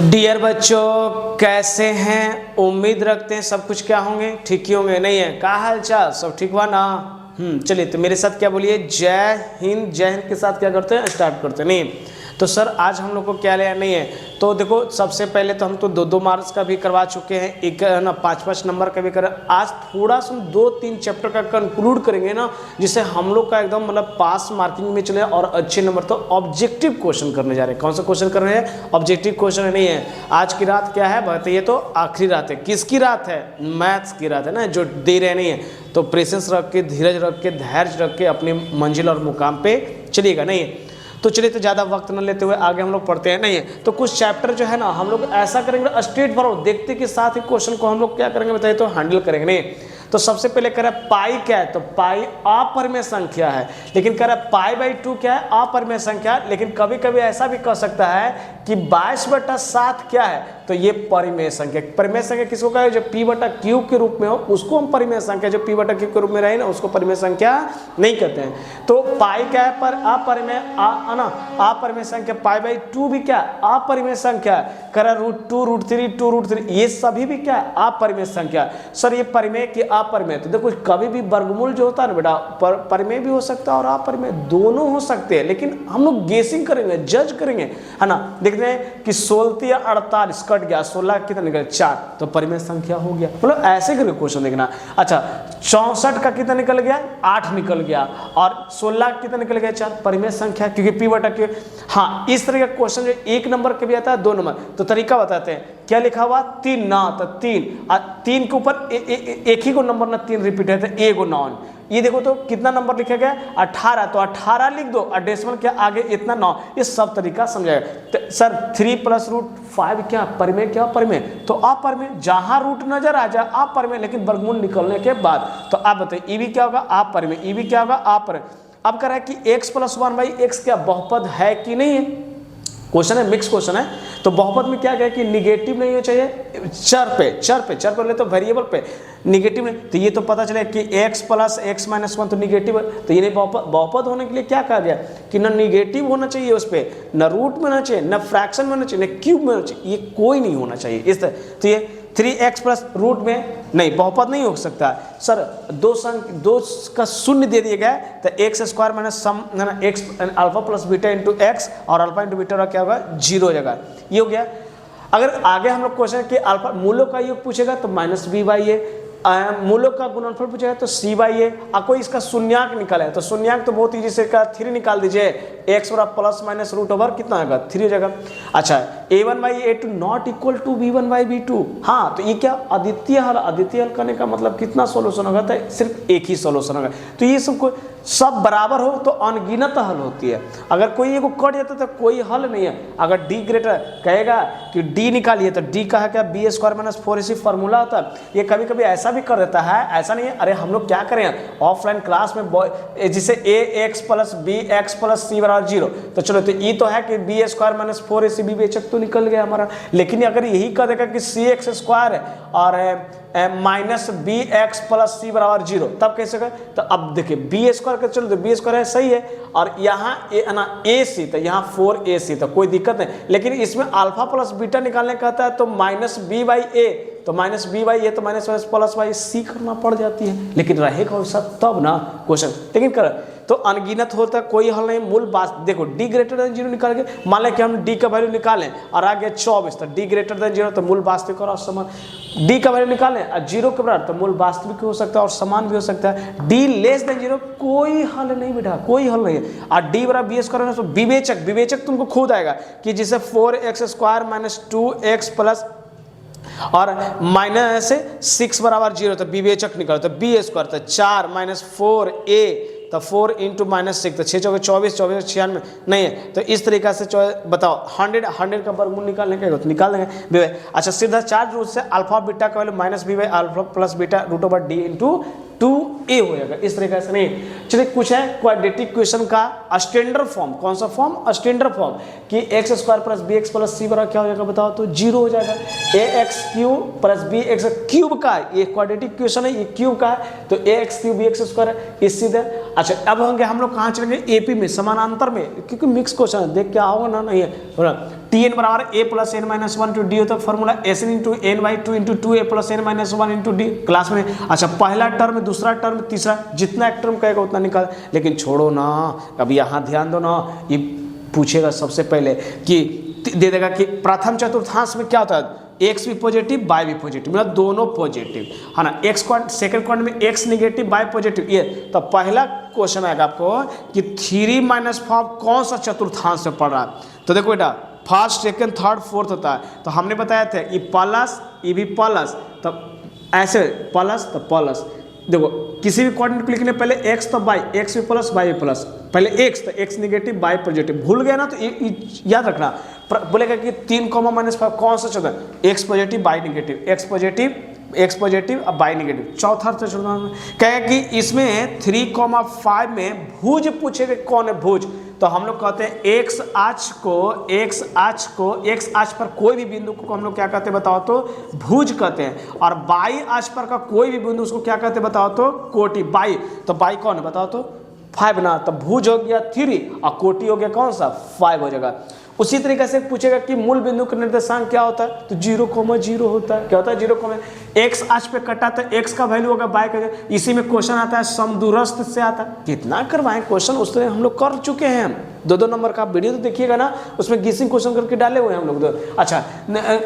Dear बच्चों, कैसे हैं? उम्मीद रखते हैं सब कुछ क्या होंगे, ठीक ही होंगे। नहीं है क्या हाल चाल, सब ठीक हुआ ना? चलिए तो मेरे साथ क्या बोलिए, जय हिंद। जय हिंद के साथ क्या करते हैं, स्टार्ट करते हैं। नहीं तो सर आज हम लोग को क्या लिया नहीं है, तो देखो सबसे पहले तो हम तो 2-2 मार्क्स का भी करवा चुके हैं, एक ना 5-5 नंबर का भी कर। आज थोड़ा सा 2-3 चैप्टर का कंक्लूड करेंगे ना, जिससे हम लोग का एकदम मतलब पास मार्किंग में चले और अच्छे नंबर। तो ऑब्जेक्टिव क्वेश्चन करने जा रहे हैं। कौन सा क्वेश्चन कर रहे हैं? ऑब्जेक्टिव क्वेश्चन नहीं है। आज की रात क्या है बताइए, तो आखिरी रात है। किसकी रात है? मैथ्स की रात है ना, जो दे रहे नहीं है। तो प्रेसेंस रख के, धीरज रख के, धैर्य रख के अपनी मंजिल और मुकाम पे चलिएगा। नहीं है तो चलिए तो ज़्यादा वक्त न लेते हुए आगे हम लोग पढ़ते हैं। नहीं है तो कुछ चैप्टर जो है ना हम लोग ऐसा करेंगे, स्ट्रेट फॉरवर्ड देखते के साथ ही क्वेश्चन को हम लोग क्या करेंगे बताइए, तो हैंडल करेंगे। नहीं तो सबसे पहले कह रहा है पाई क्या है, तो पाई अपरिमेय संख्या है। लेकिन कह रहा है पाई बाई 2 क्या है, अपरिमेय संख्या। लेकिन कभी कभी ऐसा भी कह सकता है कि 22/7 क्या है, तो ये परिमेय संख्या। परिमेय संख्या किसको कहे, जो p/q के रूप में हो उसको हम परिमेय संख्या, जो p/q के रूप में रहे ना उसको परिमेय संख्या नहीं कहते हैं। तो पाई क्या है, पर अपरिमेय ना अपरिमेय संख्या। पाई बाई 2 भी क्या अपरिमेय संख्या। कह रहा √2 √3 2 √3 ये सभी भी क्या अपरिमेय संख्या। सर ये परिमेय की अपरिमेय, तो देखो कभी भी वर्गमूल जो होता है ना बेटा, परिमेय भी हो सकता है और अपरिमेय दोनों हो सकते हैं। लेकिन हम लोग गेसिंग करेंगे, जज करेंगे, है ना। देखते हैं कि 16 या 48 कट गया, 16 कितना निकल 4, तो परिमेय संख्या हो गया। मतलब ऐसे करके क्वेश्चन देखना। अच्छा 64 का कितना निकल गया, 8 निकल गया, और 16 कितना निकल गया 4, परिमेय संख्या, क्योंकि p/q। हाँ इस तरह का क्वेश्चन जो 1 नंबर के भी आता है, 2 नंबर। तो तरीका बताते हैं, क्या लिखा हुआ 3 ना, तो 3 के ऊपर एक ही को नंबर ना 3 रिपीट है, तो एगो नॉन। ये देखो तो कितना नंबर लिखा गया 18, तो 18 लिख दो और डेसिमल के आगे इतना 9। ये सब तरीका समझाएगा। तो सर 3 + √5 क्या परिमेय, क्या परिमेय, तो अपरिमेय। जहां रूट नजर आ जाए अपरिमेय, लेकिन वर्गमूल निकलने के बाद। तो आप बताइए ई भी क्या होगा, अपरिमेय। ई भी क्या होगा, अपरिमेय। अब कह रहा है कि x + 1/x क्या बहुपद है कि नहीं है। क्वेश्चन है, मिक्स क्वेश्चन है। तो बहुपद में क्या है कि निगेटिव नहीं हो चाहिए, चर पे ले तो वेरिएबल पे निगेटिव नहीं। तो ये तो पता चले कि x + x - 1 तो निगेटिव है। तो ये नहीं बहुपद होने के लिए क्या कहा गया कि ना निगेटिव होना चाहिए, उस पर न रूट में होना चाहिए, न फ्रैक्शन में होना चाहिए, न क्यूब में होना चाहिए, ये कोई नहीं होना चाहिए इस तरह। तो ये 3x + रूट में नहीं, बहुपद नहीं हो सकता। सर 2 का शून्य दे दिया गया, तो x² - सम x अल्फा + बीटा × x, और अल्फा × बीटा क्या होगा 0 हो जाएगा। ये हो गया। अगर आगे हम लोग क्वेश्चन कि अल्फा मूलों का योग पूछेगा तो -b/a, मूलों का गुणनफल पूछेगा तो c/a। कोई इसका शून्याक निकाले तो शून्याक तो बहुत ईजी से का 3 निकाल दीजिए, x ± √ओवर कितना आएगा 3 हो जाएगा। अच्छा a1/a2 not equal to b1/b2। हाँ तो ये क्या अद्वितीय हल, अद्वितीय हल करने का मतलब कितना सोल्यूशन होगा, तो सिर्फ एक ही सोल्यूशन होगा। तो ये सब बराबर हो तो अनगिनत हल होती है। अगर कोई एगो कट जाता तो कोई हल नहीं है। अगर d ग्रेटर कहेगा कि d निकालिए, तो d का है क्या b² - 4ac फॉर्मूला होता है। ये कभी कभी ऐसा भी कर देता है, ऐसा नहीं है। अरे हम लोग क्या करें ऑफलाइन क्लास में, जिसे ax + bx + c = 0। तो चलो तो ये तो है कि b² - 4ac विवेचक तो निकल गया हमारा। लेकिन अगर यही कर देगा कि cx² और -bx + c = 0, तब कैसे कर। तो अब देखिए b² का चलो तो b² है सही है, और यहाँ ac, तो यहाँ 4ac, तो कोई दिक्कत नहीं। लेकिन इसमें अल्फा + बीटा निकालने कहता है तो -b/a, तो -b/a तो -+/c करना पड़ जाती है। लेकिन रहेगा वैसा तब ना क्वेश्चन। लेकिन कर तो अनगिनत होता है, कोई हल नहीं। मूल बात देखो d > 0 निकाल के, मान लें कि हम d का वैल्यू निकालें और आ गया 24, तो d > 0 तो मूल वास्तविक और समान। d का वैल्यू निकालें और 0 के बराबर, तो मूल वास्तविक हो सकता है और समान भी हो सकता है। d < 0 कोई हल नहीं बेटा, कोई हल नहीं है। और d = b² तो विवेचक तुमको खुद आएगा कि जिसे 4x² - 2x प्लस और -6 = 0, तो विवेचक निकालो तो b², तो 4 - 4a, तो 4 × -6, तो 6 × 24, 24 × 96 नहीं है। तो इस तरीका से बताओ 100 का वर्गमूल निकालने का तो निकाल देंगे। अच्छा सीधा 4 रूट से अल्फा बीटा का value -b/α + beta √d × 2a हो जाएगा। इस तरीके से नहीं। चलिए कुछ है क्वाड्रेटिक क्वेश्चन का स्टैंडर्ड फॉर्म। कौन सा फॉर्म? स्टैंडर्ड फॉर्म कि x² + bx + c बराबर क्या हो जाएगा बताओ, तो 0 हो जाएगा। ax³ + bx³ का ये क्वाड्रेटिक क्वेश्चन है, ये क्यूब का है, तो ax³ bx² ये सीधे। अच्छा अब होंगे हम लोग कहाँ चलेंगे, एपी में समानांतर में, क्योंकि मिक्स क्वेश्चन है, देख क्या होगा ना नहीं है। टी एन बराबर A plus N minus one two D होता है formula S N into N by two into two A plus N minus one into D class में। अच्छा पहला टर्म, दूसरा टर्म, तीसरा, जितना एक टर्म कहेगा उतना निकाल। लेकिन छोड़ो ना, अब यहाँ ध्यान दो ना, ये पूछेगा सबसे पहले कि दे देगा कि प्रथम चतुर्थांश में क्या होता है, एक्स भी पॉजिटिव वाई भी पॉजिटिव, मतलब दोनों पॉजिटिव है ना। एक्स क्वाड्रेंट, सेकंड क्वाड्रेंट में एक्स निगेटिव वाई पॉजिटिव, ये तो पहला क्वेश्चन आएगा आपको कि 3 - 5 कौन सा चतुर्थांश में पड़ रहा है। तो देखो बेटा फर्स्ट, सेकंड, थर्ड, फोर्थ होता है, तो हमने बताया था ये प्लस, ये भी प्लस, तब ऐसे प्लस तो प्लस। देखो किसी भी क्वाड्रेंट को लिखने पहले एक्स तो वाई, एक्स भी प्लस वाई भी प्लस, पहले एक्स तो एक्स निगेटिव वाई पॉजिटिव, भूल गया ना तो याद रखना। बोलेगा कि 3 - कौन सा चौथा, x positive y negative, x positive अब वाई निगेटिव। चौथा कहेगा कि इसमें 3, 5 में भुज पूछेगा कौन है भुज, तो हम लोग कहते हैं एक्स अक्ष पर कोई भी बिंदु को हम लोग क्या कहते हैं बताओ तो भुज कहते हैं, और वाई अक्ष पर का कोई भी बिंदु उसको क्या कहते हैं बताओ तो कोटि। बाई तो बाई कौन है बताओ तो 5 ना, तो भुज हो गया 3 और कोटि हो गया कौन सा 5 हो जाएगा। उसी तरीके से पूछेगा कि मूल बिंदु का निर्देशांक क्या होता है, तो 0,0 होता है। क्या होता है 0, एक्स अक्ष पे कटा तो एक्स का वैल्यू होगा बाय का। इसी में क्वेश्चन आता है समदूरस्थ से आता है। कितना करवाएं क्वेश्चन, उस तरह हम लोग कर चुके हैं। हम 2-2 नंबर का वीडियो तो देखिएगा ना, उसमें गिसिंग क्वेश्चन करके डाले हुए हैं हम लोग। अच्छा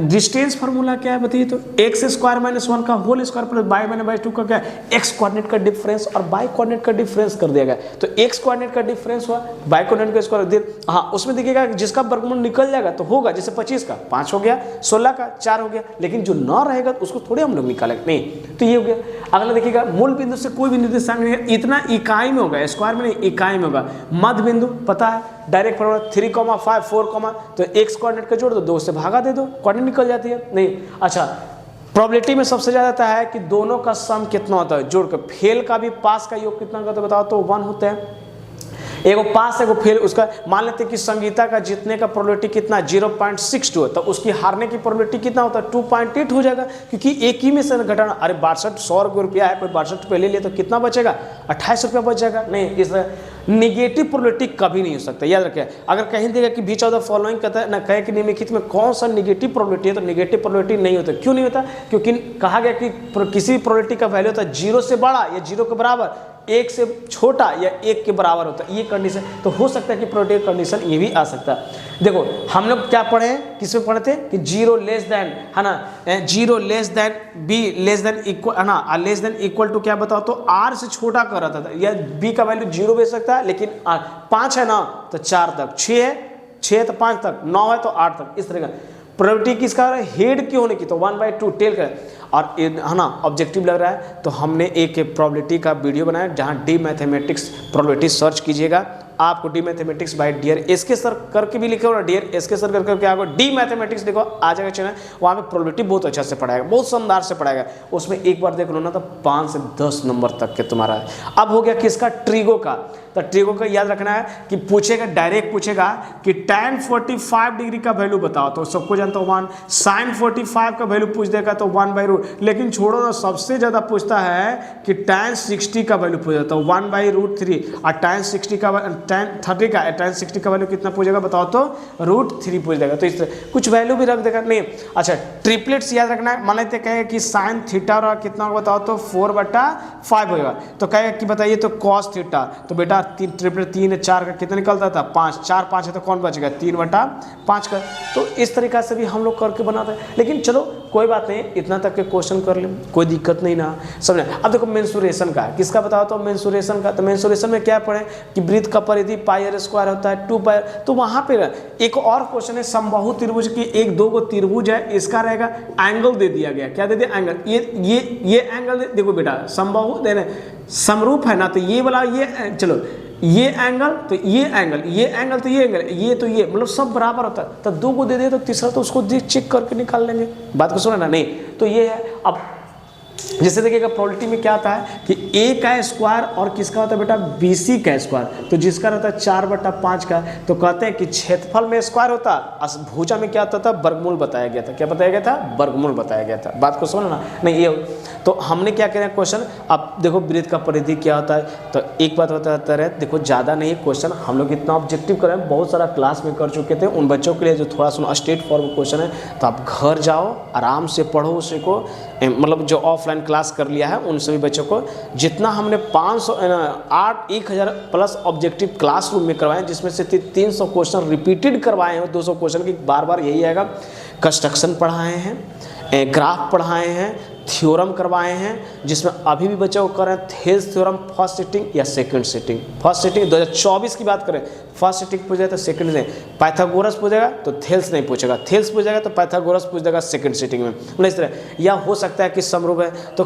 डिस्टेंस फार्मूला क्या है बताइए तो, एक्स स्क्वायर माइनस 1 का whole square plus y minus y 2 का क्या, एक्स कोऑर्डिनेट का डिफरेंस और बाई कोऑर्डिनेट का डिफरेंस कर दिया गया। तो एक्स कोऑर्डिनेट का डिफरेंस हुआ, बाई कोऑर्डिनेट का स्क्वायर, हाँ उसमें देखिएगा जिसका वर्गमूल निकल जाएगा तो होगा, जैसे 25 का 5 हो गया, 16 का 4 हो गया, लेकिन जो न रहेगा उसको थोड़े हम लोग निकालेंगे, नहीं। तो ये हो गया। अगला देखिएगा मूल बिंदु से कोई भी निर्देशांक नहीं है, इतना इकाई में होगा, स्क्वायर में नहीं इकाई में होगा। मध्य बिंदु पता है, डायरेक्ट फॉर्मूला 3, 5, 4, तो एक्स कोऑर्डिनेट का जोड़ दो, 2 से भागा दे दो, कोऑर्डिनेट निकल जाती है, नहीं। अच्छा प्रोबेबिलिटी में सबसे ज्यादा आता है कि दोनों का सम कितना होता है जोड़ कर, फेल का भी पास का योग कितना होता है बताओ तो 1 होता है। एगो पास एगो फेल, उसका मान लेते हैं कि संगीता का जीतने का प्रोबेबिलिटी कितना 0.62 है, तो उसकी हारने की प्रोबेबिलिटी कितना होता है 2.8 हो जाएगा, क्योंकि एक ही में से घटाना। अरे 100 रुपया है, कोई 62 रुपये ले लिया तो कितना बचेगा 28 रुपया बच जाएगा, नहीं। इस निगेटिव प्रोबेबिलिटी कभी नहीं हो सकता, याद रखें। अगर कहीं देगा कि बीच ऑफ द फॉलोइंग कहता है ना, कहे कि निम्नलिखित में कौन सा निगेटिव प्रोबेबिलिटी है, तो निगेटिव प्रोबेबिलिटी नहीं होता। क्यों नहीं होता, क्योंकि कहा गया कि किसी भी प्रोबेबिलिटी का वैल्यू होता है 0 से बड़ा या 0 के बराबर, 1 से छोटा या 1 के बराबर होता है, ये कंडीशन। तो हो सकता है कि प्रोबेबिलिटी कंडीशन ये भी आ सकता है। देखो हम लोग क्या पढ़े हैं, किसमें पढ़े थे कि 0 लेस देन है ना, 0 less than be less than equal है ना, लेस देन इक्वल टू क्या बताओ तो r से छोटा कर रहा था, या b का वैल्यू 0 भेज सकता है, लेकिन 5 है ना तो 4 तक, 6 है 6 तो 5 तक, 9 है तो 8 तक, इस तरह का। प्रोबेबिलिटी किसका हेड की होने की, तो 1/2 टेल का, और है ना ऑब्जेक्टिव लग रहा है तो हमने एक प्रोबेबिलिटी का वीडियो बनाया जहां डी मैथमेटिक्स प्रोबेबिलिटी सर्च कीजिएगा, आपको the mathematics by dear SK sir करके भी लिखे हो ना, डियर एसके सर करके क्या होगा डी मैथमेटिक्स देखो आ जाएगा चैनल, वहाँ पे प्रोबेबिलिटी बहुत अच्छा से पढ़ाएगा, बहुत शानदार से पढ़ाएगा। उसमें एक बार देख लो ना तो 5 से 10 नंबर तक के तुम्हारा है। अब हो गया किसका, ट्रिगो का। तो ट्रिगो का याद रखना है कि पूछेगा, डायरेक्ट पूछेगा कि tan 45 डिग्री का वैल्यू बताओ, तो सबको जानता हो 1, sin 45 का वैल्यू पूछ देगा तो 1/√, लेकिन छोड़ो ना, सबसे ज्यादा पूछता है कि tan 60 का वैल्यू पूछ देता है 1/√3, और tan 60 का tan 30 का tan 60 का वैल्यू कितना पूछेगा बताओ तो √3 पूछ देगा। तो इस तरह कुछ वैल्यू भी रख देगा, नहीं। अच्छा ट्रिपलेट्स याद रखना है, मान लेते कहे कि sin थीटा कितना होगा बताओ तो 4/5 होगा, तो कहे कि बताइए तो cos थीटा, तो बेटा 3 ट्रिपलेट 3 4 का कितना निकलता था 5, 4 5 है तो कौन बचेगा 3/5 का। तो इस तरीका से भी हम लोग करके बनाते हैं, लेकिन चलो कोई बात नहीं, इतना तक के क्वेश्चन कर लें, कोई दिक्कत नहीं ना, समझे। अब देखो मेंसुरेशन का, किसका बताओ तो मेंसुरेशन का। तो मेंसुरेशन में क्या पढ़े कि वृत्त का परिधि πr² होता है 2π, तो वहाँ पे एक और क्वेश्चन है समबाहु त्रिभुज की, 1-2 को त्रिभुज है, इसका रहेगा एंगल दे दिया गया, क्या दे दिया एंगल, ये एंगल देखो बेटा समबाहु देने समरूप है ना, तो ये वाला ये चलो ये एंगल तो ये एंगल, ये एंगल तो ये एंगल, ये तो ये, मतलब सब बराबर होता है। तो 2 को दे दिया तो तीसरा तो उसको चेक करके निकाल लेंगे, बात को सुना ना, नहीं। तो ये है। अब जैसे देखिएगा प्रोबेबिलिटी में क्या आता है कि a का स्क्वायर और किसका होता है बेटा BC का स्क्वायर, तो जिसका रहता है 4/5 का, तो कहते हैं कि क्षेत्रफल में स्क्वायर होता, भुजा में क्या होता था, वर्गमूल बताया गया था। क्या बताया गया था? वर्गमूल बताया गया था। बात को समझना नहीं ये। तो हमने क्या किया क्वेश्चन, अब देखो वृत्त का परिधि क्या होता है, तो एक बात बताता रहे, देखो ज़्यादा नहीं क्वेश्चन, हम लोग इतना ऑब्जेक्टिव कर रहे हैं, बहुत सारा क्लास में कर चुके थे। उन बच्चों के लिए जो थोड़ा सा स्ट्रेट फॉरवर्ड क्वेश्चन है, तो आप घर जाओ आराम से पढ़ो उसी को, मतलब जो ऑफलाइन क्लास कर लिया है उन सभी बच्चों को, जितना हमने 1000 प्लस ऑब्जेक्टिव क्लासरूम में करवाए, जिसमें से 300 क्वेश्चन रिपीटेड करवाए हैं, 200 क्वेश्चन की बार बार यही आएगा। कंस्ट्रक्शन पढ़ाए हैं, ग्राफ पढ़ाए हैं, थ्योरम करवाए हैं, जिसमें अभी भी बच्चों को कर रहे हैं थेल्स थ्योरम फर्स्ट सिटिंग या सेकंड सिटिंग। फर्स्ट सिटिंग 2024 की बात करें, फर्स्ट सिटिंग पूछ जाए तो सेकंड से, पाइथागोरस पूछेगा तो थेल्स नहीं पूछेगा, थेल्स पूछेगा तो पाइथागोरस पूछ देगा सेकंड सिटिंग में, मतलब इस तरह। या हो सकता है कि समरूप है तो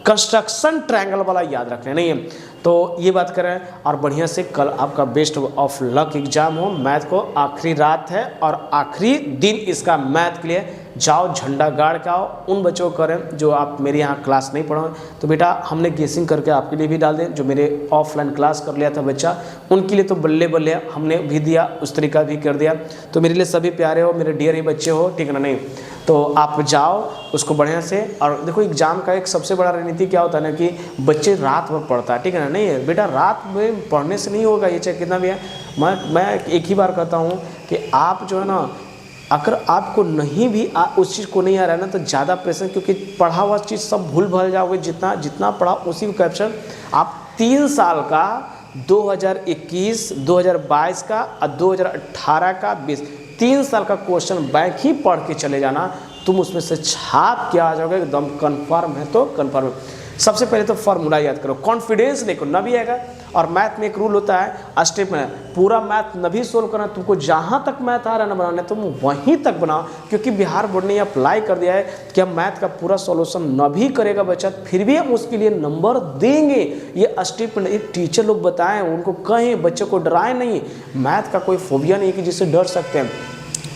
कंस्ट्रक्शन ट्रायंगल वाला याद रखना नहीं है। तो ये बात करें, और बढ़िया से कल आपका बेस्ट ऑफ लक एग्जाम हो। मैथ को आखिरी रात है और आखिरी दिन इसका मैथ के लिए जाओ झंडा गाड़ के आओ। उन बच्चों को करें जो आप मेरे यहाँ क्लास नहीं पढ़ो, तो बेटा हमने गेसिंग करके आपके लिए भी डाल दें। जो मेरे ऑफलाइन क्लास कर लिया था बच्चा, उनके लिए तो बल्ले बल्ले हमने भी दिया, उस तरीका भी कर दिया। तो मेरे लिए सभी प्यारे हो, मेरे डियर ही बच्चे हो, ठीक है ना? नहीं तो आप जाओ उसको बढ़िया से। और देखो एग्जाम का एक सबसे बड़ा रणनीति क्या होता है ना, कि बच्चे रात भर पढ़ता है, ठीक है ना? नहीं है बेटा, रात में पढ़ने से नहीं होगा, ये चाहे कितना भी है। मैं एक ही बार कहता हूँ कि आप जो है ना, अगर आपको नहीं भी उस चीज़ को नहीं आ रहा है ना, तो ज़्यादा प्रेशर, क्योंकि पढ़ा हुआ चीज़ सब भूल भल जाओगे। जितना पढ़ा उसी को कैप्शन आप 3 साल का 2021, 2022 का और 2018 का 20, 3 साल का क्वेश्चन बैंक ही पढ़ के चले जाना, तुम उसमें से छाप के आ जाओगे एकदम कन्फर्म है। तो कन्फर्म सबसे पहले तो फार्मूला याद करो, कॉन्फिडेंस देखो न भी आएगा। और मैथ में एक रूल होता है स्टेप में, पूरा मैथ न भी सोल्व करना, तुमको जहाँ तक मैथ आ रहा है ना बनाने, तुम वहीं तक बनाओ। क्योंकि बिहार बोर्ड ने अप्लाई कर दिया है कि हम मैथ का पूरा सॉल्यूशन न भी करेगा बच्चा, फिर भी हम उसके लिए नंबर देंगे। ये स्टेप में एक टीचर लोग बताएं, उनको कहें, बच्चों को डराएं नहीं। मैथ का कोई फोबिया नहीं है कि जिससे डर सकते हैं,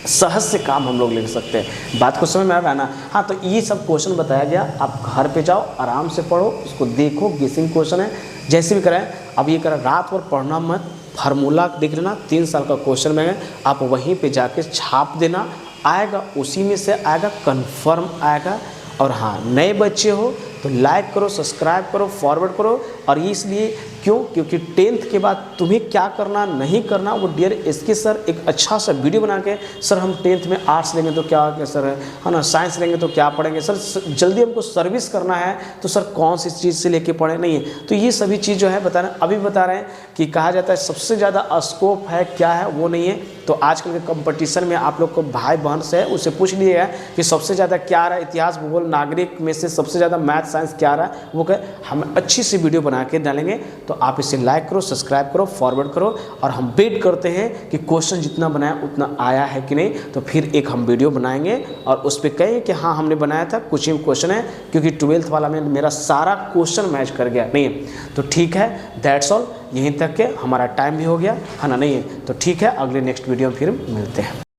सहज से काम हम लोग ले सकते हैं। बात को समझ में आ रहा है ना? हाँ, तो ये सब क्वेश्चन बताया गया, आप घर पे जाओ आराम से पढ़ो, उसको देखो। गेसिंग क्वेश्चन है, जैसे भी करें। अब ये करें, रात भर पढ़ना मत, फार्मूला देख लेना, 3 साल का क्वेश्चन में आप वहीं पे जाके छाप देना, आएगा उसी में से आएगा, कन्फर्म आएगा। और हाँ, नए बच्चे हो तो लाइक करो, सब्सक्राइब करो, फॉरवर्ड करो। और इसलिए क्यों? क्योंकि 10th के बाद तुम्हें क्या करना नहीं करना, वो डियर इसके सर एक अच्छा सा वीडियो बना के, सर हम 10th में आर्ट्स लेंगे तो क्या सर है ना, साइंस लेंगे तो क्या पढ़ेंगे सर, जल्दी हमको सर्विस करना है तो सर कौन सी चीज़ से लेके पढ़े, नहीं है। तो ये सभी चीज़ जो है बता रहे हैं, अभी बता रहे हैं कि कहा जाता है सबसे ज़्यादा स्कोप है, क्या है वो नहीं है। तो आजकल के कंपटीशन में आप लोग को भाई बहन से उससे पूछ लीजिएगा कि सबसे ज़्यादा क्या रहा है, इतिहास भूगोल नागरिक में से सबसे ज़्यादा मैथ साइंस क्या रहा है, वो कहे हम अच्छी सी वीडियो बना के डालेंगे। तो आप इसे लाइक करो, सब्सक्राइब करो, फॉरवर्ड करो। और हम वेट करते हैं कि क्वेश्चन जितना बनाया उतना आया है कि नहीं, तो फिर एक हम वीडियो बनाएंगे और उस पर कहें कि हाँ हमने बनाया था, कुछ ही क्वेश्चन है। क्योंकि 12th वाला में मेरा सारा क्वेश्चन मैच कर गया, नहीं है। तो ठीक है, दैट्स ऑल, यहीं तक के हमारा टाइम भी हो गया है ना, नहीं है। तो ठीक है, अगले नेक्स्ट वीडियो में फिर मिलते हैं।